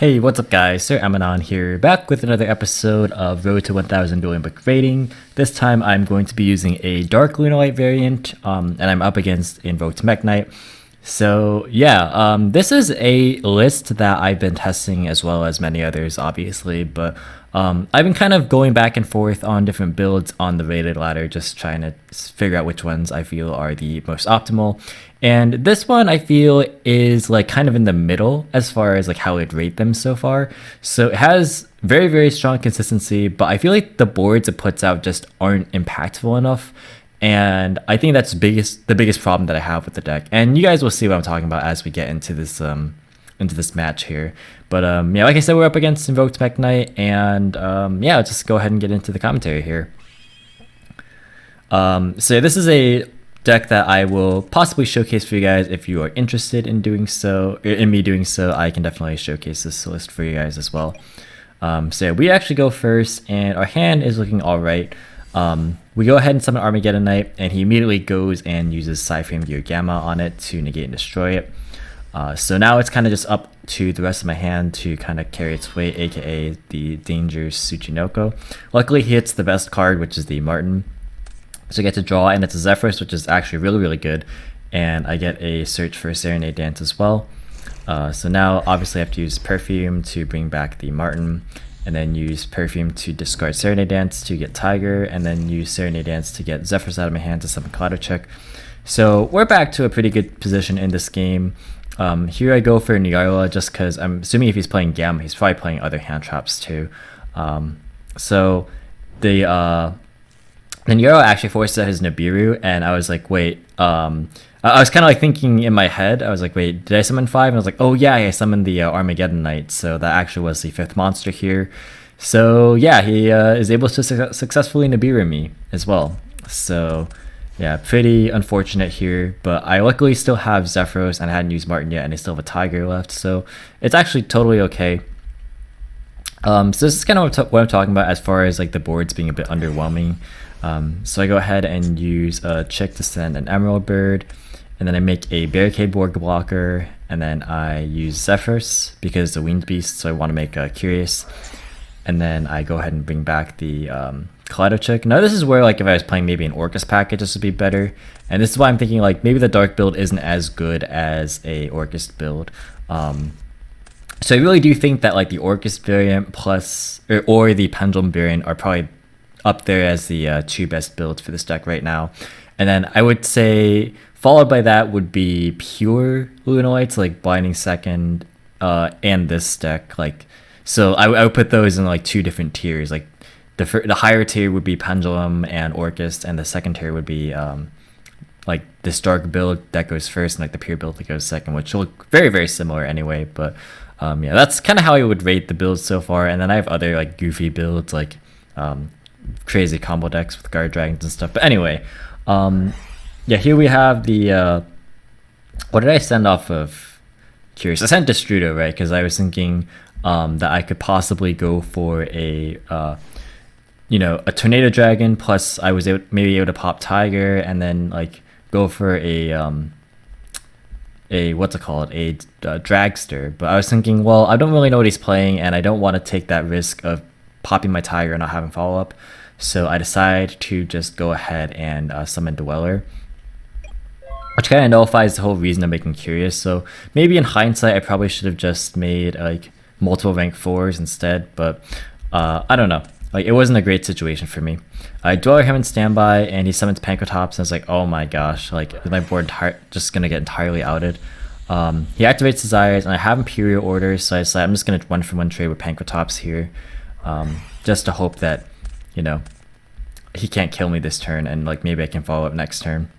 Hey, what's up guys? Sir Emanon here, back with another episode of Road to 1000 Dueling Book rating. This time I'm going to be using a Dark Lunalight variant, and I'm up against Invoked Mekk-Knight. So yeah, this is a list that I've been testing as well as many others obviously, but I've been kind of going back and forth on different builds on the rated ladder, just trying to figure out which ones I feel are the most optimal. And this one I feel is like kind of in the middle as far as like how I'd rate them so far. So it has very, very strong consistency, but I feel like the boards it puts out just aren't impactful enough. And I think that's the biggest problem that I have with the deck. And you guys will see what I'm talking about as we get into this match here. But yeah, like I said, we're up against Invoked Mekk-Knight, and yeah, let's just go ahead and get into the commentary here. So this is a deck that I will possibly showcase for you guys if you are interested in doing so. In me doing so, I can definitely showcase this list for you guys as well. So we actually go first, and our hand is looking all right. We go ahead and summon Armageddon-Knight, and he immediately goes and uses Psyframe Gear Gamma on it to negate and destroy it. So now it's kind of just up to the rest of my hand to kind of carry its weight, aka the Dangerous Tsuchinoko. Luckily he hits the best card, which is the Martin. So I get to draw, and it's a Zephrys, which is actually really, really good. And I get a search for Serenade Dance as well. So now obviously I have to use Perfume to bring back the Martin, and then use Perfume to discard Serenade Dance to get Tiger, and then use Serenade Dance to get Zephrys out of my hand to summon Check. So we're back to a pretty good position in this game. Here I go for Nyarla just because I'm assuming if he's playing Gamma, he's probably playing other hand traps too. So the Nyarla actually forces out his Nibiru, and I was like, wait, I was kind of like thinking in my head, I was like, wait, did I summon 5? And I was like, oh yeah, I summoned the Armageddon-Knight, so that actually was the 5th monster here. So yeah, he is able to successfully Nibiru me as well. So yeah, pretty unfortunate here, but I luckily still have Zephyros, and I hadn't used Martin yet, and I still have a Tiger left, so it's actually totally okay. So this is kind of what I'm talking about as far as like the boards being a bit underwhelming. So I go ahead and use a Chick to send an Emerald Bird, and then I make a Barricade Board blocker, and then I use Zephyrs because the Winged Beast, so I want to make a Curious, and then I go ahead and bring back the Kaleido Chick. Now this is where like if I was playing maybe an Orcus package, this would be better, and this is why I'm thinking like maybe the Dark build isn't as good as a Orcus build. So I really do think that like the Orcus variant plus or the Pendulum variant are probably up there as the 2 best builds for this deck right now. And then I would say followed by that would be pure Lunalights like Blinding Second and this deck. Like, so I would put those in like 2 different tiers. Like the higher tier would be Pendulum and Orcus, and the second tier would be like this Dark build that goes first, and like the pure build that goes second, which will look very, very similar anyway. But yeah, that's kind of how I would rate the builds so far. And then I have other like goofy builds like crazy combo decks with Guard Dragons and stuff. But anyway, yeah, here we have the what did I send off of Curious? I sent Destrudo, right? Because I was thinking that I could possibly go for a you know, a Tornado Dragon, plus I was maybe able to pop Tiger, and then like go for a what's it called, a Dragster. But I was thinking, well, I don't really know what he's playing, and I don't want to take that risk of popping my Tiger and not having follow-up. So I decide to just go ahead and summon Dweller, which kind of nullifies the whole reason I'm making Curious. So maybe in hindsight I probably should have just made like multiple rank 4s instead, but I don't know. Like, it wasn't a great situation for me. I Dweller him in standby, and he summons Pankratops, and I was like, oh my gosh, like, is my board just gonna get entirely outed? He activates Desires, and I have Imperial Orders, so I decided I'm just gonna 1-for-1 trade with Pankratops here, just to hope that, you know, he can't kill me this turn, and like maybe I can follow up next turn.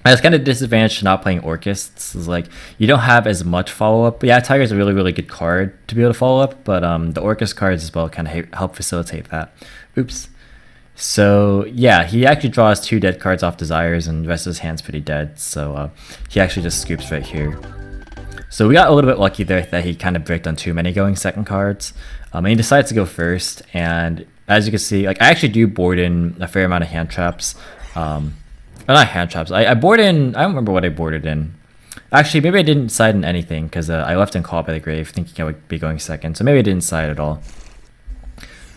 I was kind of disadvantaged to not playing Orcus. This is like, you don't have as much follow-up. But yeah, Tiger's a really, really good card to be able to follow up, but the Orcus cards as well kind of help facilitate that. Oops. So yeah, he actually draws 2 dead cards off Desires, and the rest of his hand's pretty dead, so he actually just scoops right here. So we got a little bit lucky there that he kind of bricked on too many going second cards, and he decides to go first, and as you can see, like, I actually do board in a fair amount of hand traps. Not hand traps. I board in, I don't remember what I boarded in. Actually, maybe I didn't decide on anything because I left in Call by the Grave thinking I would be going second. So maybe I didn't decide at all.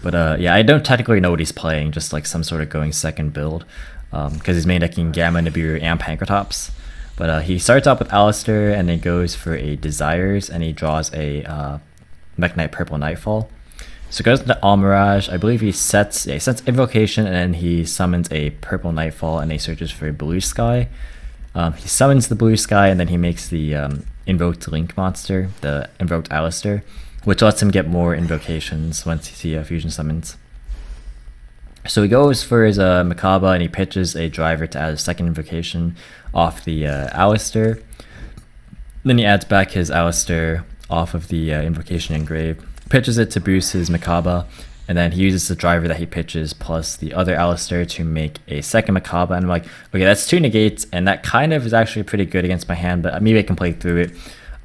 But yeah, I don't technically know what he's playing, just like some sort of going second build. Because he's main decking Gamma, Nibiru, and Pankratops. But he starts off with Alistair and then goes for a Desires, and he draws a Mekk-Knight Purple Nightfall. So goes into Almirage. I believe he sets Invocation, and then he summons a Purple Nightfall, and he searches for a Blue Sky. He summons the Blue Sky, and then he makes the Invoked Link monster, the Invoked Alistair, which lets him get more invocations once he fusion summons. So he goes for his Makaba, and he pitches a driver to add a second invocation off the Alistair. Then he adds back his Alistair off of the invocation engrave, pitches it to boost his Makaba, and then he uses the driver that he pitches plus the other Alistair to make a second Makaba. And I'm like, okay, that's 2 negates, and that kind of is actually pretty good against my hand, but maybe I can play through it.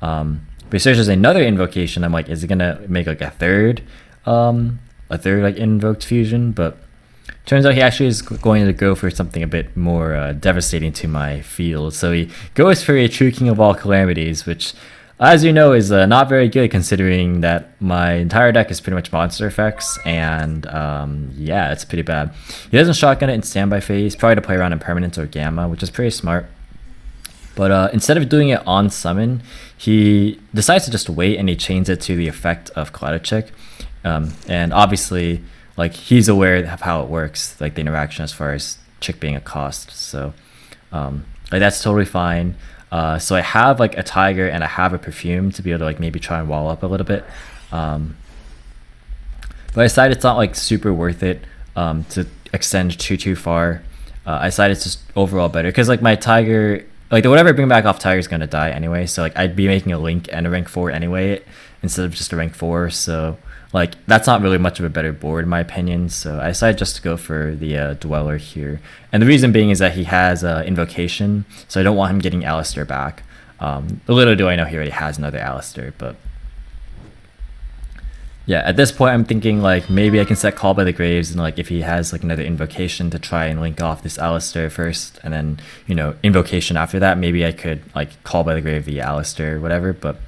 But he searches another invocation. I'm like, is he gonna make like a third like invoked fusion? But turns out he actually is going to go for something a bit more devastating to my field. So he goes for a True King of all Calamities, which, as you know, is not very good considering that my entire deck is pretty much monster effects, and yeah, it's pretty bad. He doesn't shotgun it in standby phase, probably to play around in permanence or Gamma, which is pretty smart. But instead of doing it on summon, he decides to just wait, and he chains it to the effect of Clouded and obviously, like, he's aware of how it works, like the interaction as far as Chick being a cost. So like, that's totally fine. So I have like a Tiger and I have a Perfume to be able to like maybe try and wall up a little bit. But I decided it's not like super worth it to extend too far. I decided it's just overall better because like my Tiger, like whatever I bring back off Tiger is going to die anyway. So like I'd be making a Link and a rank 4 anyway instead of just a rank 4. So like that's not really much of a better board in my opinion. So I decided just to go for the Dweller here. And the reason being is that he has Invocation, so I don't want him getting Alistair back. Little do I know he already has another Alistair, but yeah, at this point I'm thinking like maybe I can set Call by the Graves, and like if he has like another Invocation to try and link off this Alistair first, and then, you know, Invocation after that, maybe I could like Call by the Grave the Alistair or whatever. But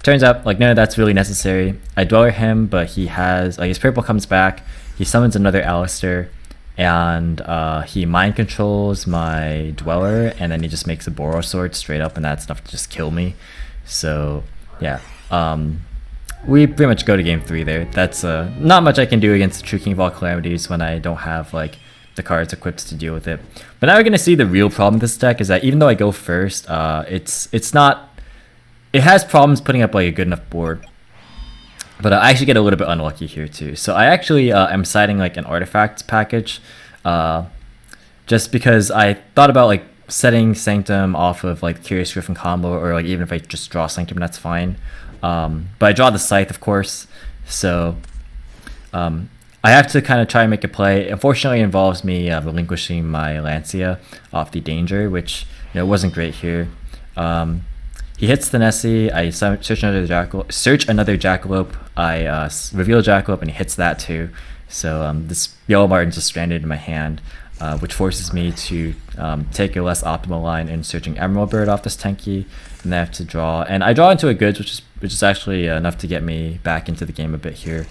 turns out like none of that's really necessary. I Dweller him, but he has like his purple comes back, he summons another Alistair, and he mind controls my Dweller, and then he just makes a Boros Sword straight up, and that's enough to just kill me. So yeah, we pretty much go to game 3 there. That's not much I can do against the True King of all Calamities when I don't have like the cards equipped to deal with it. But now we're gonna see the real problem with this deck is that even though I go first, it's not. It has problems putting up like a good enough board, but I actually get a little bit unlucky here too. So I actually am siding like an artifact package, just because I thought about like setting Sanctum off of like Curious Griffin combo, or like even if I just draw Sanctum, that's fine. But I draw the Scythe, of course, so I have to kind of try and make a play. Unfortunately, it involves me relinquishing my Lancia off the Danger, which, you know, wasn't great here. He hits the Nessie. I search another Jackalope. I reveal Jackalope, and he hits that too. So this Yellow Martin's just stranded in my hand, which forces me to take a less optimal line in searching Emerald Bird off this Tenki, and I have to draw. And I draw into a Goods, which is actually enough to get me back into the game a bit here.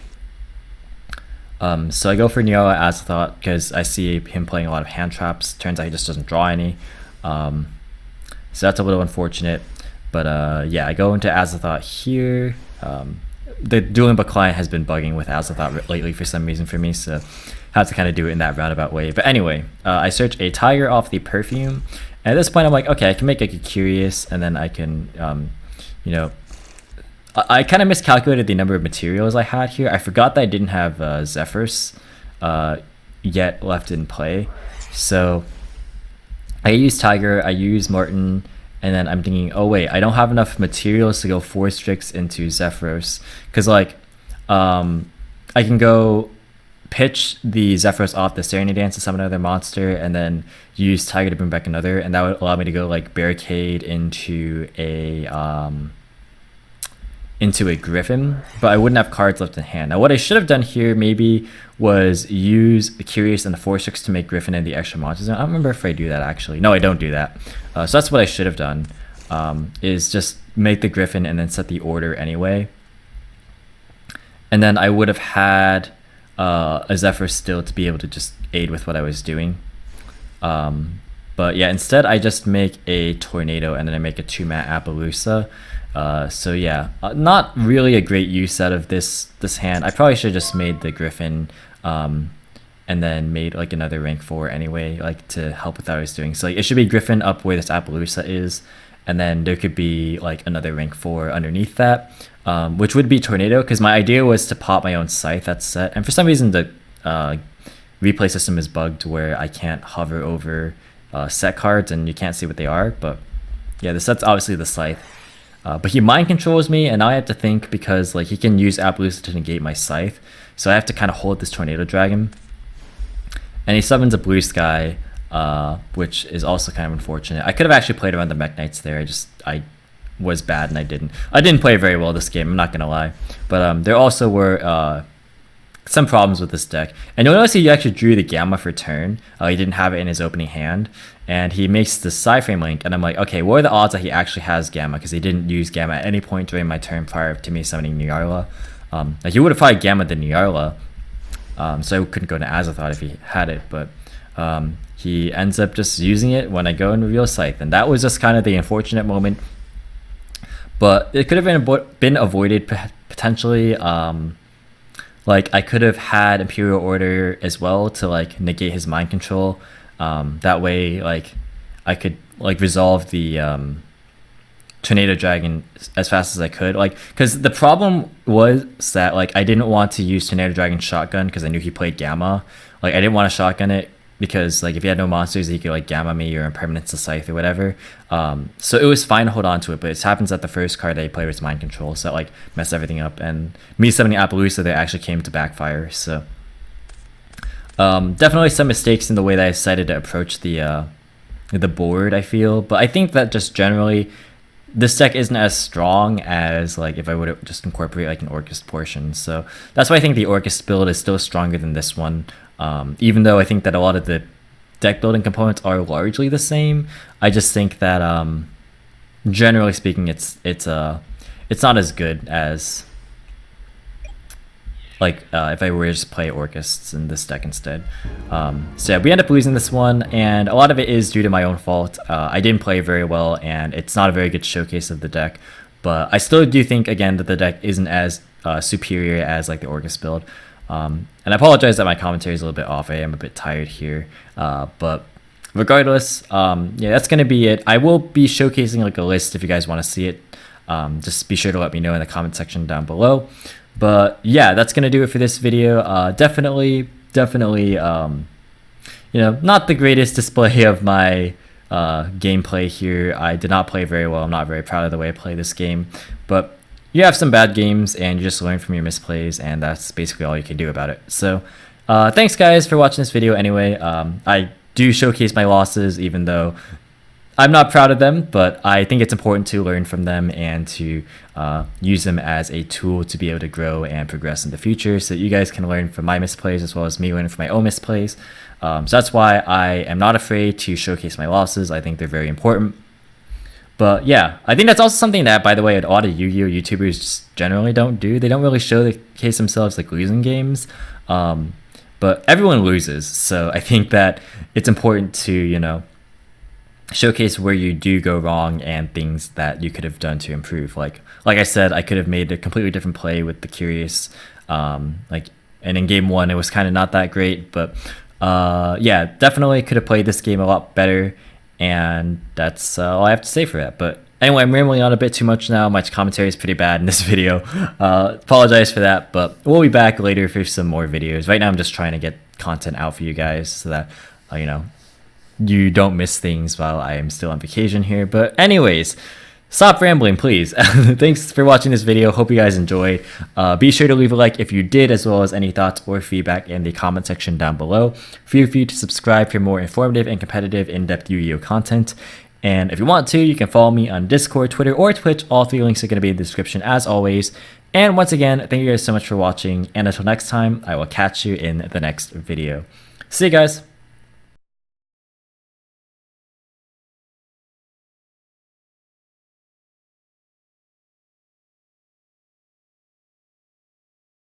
So I go for Neola Azathoth because I see him playing a lot of hand traps. Turns out he just doesn't draw any. So that's a little unfortunate. But yeah, I go into Azathoth here. The DuelingBook client has been bugging with Azathoth lately for some reason for me, so I have to kind of do it in that roundabout way. But anyway, I search a Tiger off the Perfume. And at this point, I'm like, okay, I can make like a Curious, and then I can, you know, I kind of miscalculated the number of materials I had here. I forgot that I didn't have Zephyrs yet left in play. So I use Tiger, I use Martin, and then I'm thinking, oh wait, I don't have enough materials to go 4 Strix into Zephyros. Because like, I can go pitch the Zephyros off the Serenity Dance to summon another monster, and then use Tiger to bring back another, and that would allow me to go like Barricade into a into a Griffin, but I wouldn't have cards left in hand. Now what I should have done here maybe was use the Curious and the 4/6 to make Griffin and the extra monsters. I don't remember if I do that actually. No, I don't do that. So that's what I should have done, is just make the Griffin and then set the order anyway. And then I would have had a Zephyr still to be able to just aid with what I was doing. But yeah, instead I just make a Tornado and then I make a 2-mana Appaloosa. So yeah, not really a great use out of this hand. I probably should have just made the Griffin and then made like another rank 4 anyway, like to help with what I was doing. So like, it should be Griffin up where this Appaloosa is, and then there could be like another rank 4 underneath that, which would be Tornado, because my idea was to pop my own Scythe that's set, and for some reason the replay system is bugged where I can't hover over set cards and you can't see what they are. But yeah, the set's obviously the Scythe. But he mind controls me, and now I have to think, because like he can use Appaloosa to negate my Scythe, so I have to kind of hold this Tornado Dragon. And he summons a Blue Sky, which is also kind of unfortunate. I could have actually played around the Mekk-Knights there. I was bad and I didn't play very well this game, I'm not gonna lie. But there also were some problems with this deck. And you'll notice he actually drew the Gamma for turn. He didn't have it in his opening hand, and he makes the Psyframe Link, and I'm like, okay, what are the odds that he actually has Gamma, because he didn't use Gamma at any point during my turn prior to me summoning Nyarla. Like, he would have probably Gamma the Nyarla, so I couldn't go to Azathoth if he had it, but he ends up just using it when I go and reveal Scythe, and that was just kind of the unfortunate moment. But it could have been avoided potentially. Like, I could have had Imperial Order as well to like negate his mind control. That way, like, I could like resolve the Tornado Dragon as fast as I could. Like, because the problem was that like I didn't want to use Tornado Dragon shotgun because I knew he played Gamma. Like, I didn't want to shotgun it because like if he had no monsters, he could like Gamma me or Impermanence the Scythe or whatever. So it was fine to hold on to it, but it happens that the first card that he played was Mind Control, so that like messed everything up. And me summoning Appaloosa, they actually came to backfire. So definitely some mistakes in the way that I decided to approach the board, I feel. But I think that just generally this deck isn't as strong as like if I would have just incorporate like an Orcust portion. So that's why I think the Orcust build is still stronger than this one. Even though I think that a lot of the deck building components are largely the same, I just think that generally speaking, it's not as good as like if I were to just play Orcusts in this deck instead. So yeah, we end up losing this one, and a lot of it is due to my own fault. I didn't play very well, and it's not a very good showcase of the deck. But I still do think again that the deck isn't as superior as like the Orcust build. And I apologize that my commentary is a little bit off. I am a bit tired here, but regardless, yeah, that's gonna be it. I will be showcasing like a list if you guys want to see it. Just be sure to let me know in the comment section down below. But yeah, that's gonna do it for this video. Definitely, you know, not the greatest display of my gameplay here. I did not play very well. I'm not very proud of the way I play this game, but you have some bad games and you just learn from your misplays, and that's basically all you can do about it. So thanks guys for watching this video anyway. I do showcase my losses even though I'm not proud of them, but I think it's important to learn from them and to use them as a tool to be able to grow and progress in the future, so that you guys can learn from my misplays as well as me learning from my own misplays. So that's why I am not afraid to showcase my losses. I think they're very important. But yeah, I think that's also something that, by the way, a lot of Yu-Gi-Oh YouTubers just generally don't do. They don't really showcase themselves like losing games, but everyone loses. So I think that it's important to, you know, showcase where you do go wrong and things that you could have done to improve. Like I said, I could have made a completely different play with the Curious, and in game one it was kind of not that great, but yeah, definitely could have played this game a lot better. And that's all I have to say for that. But anyway, I'm rambling on a bit too much now. My commentary is pretty bad in this video. Apologize for that, but we'll be back later for some more videos. Right now, I'm just trying to get content out for you guys so that, you know, you don't miss things while I am still on vacation here. But anyways, stop rambling, please. Thanks for watching this video. Hope you guys enjoyed. Be sure to leave a like if you did, as well as any thoughts or feedback in the comment section down below. Feel free to subscribe for more informative and competitive in-depth Yu-Gi-Oh content. And if you want to, you can follow me on Discord, Twitter, or Twitch. All 3 links are going to be in the description as always. And once again, thank you guys so much for watching. And until next time, I will catch you in the next video. See you guys.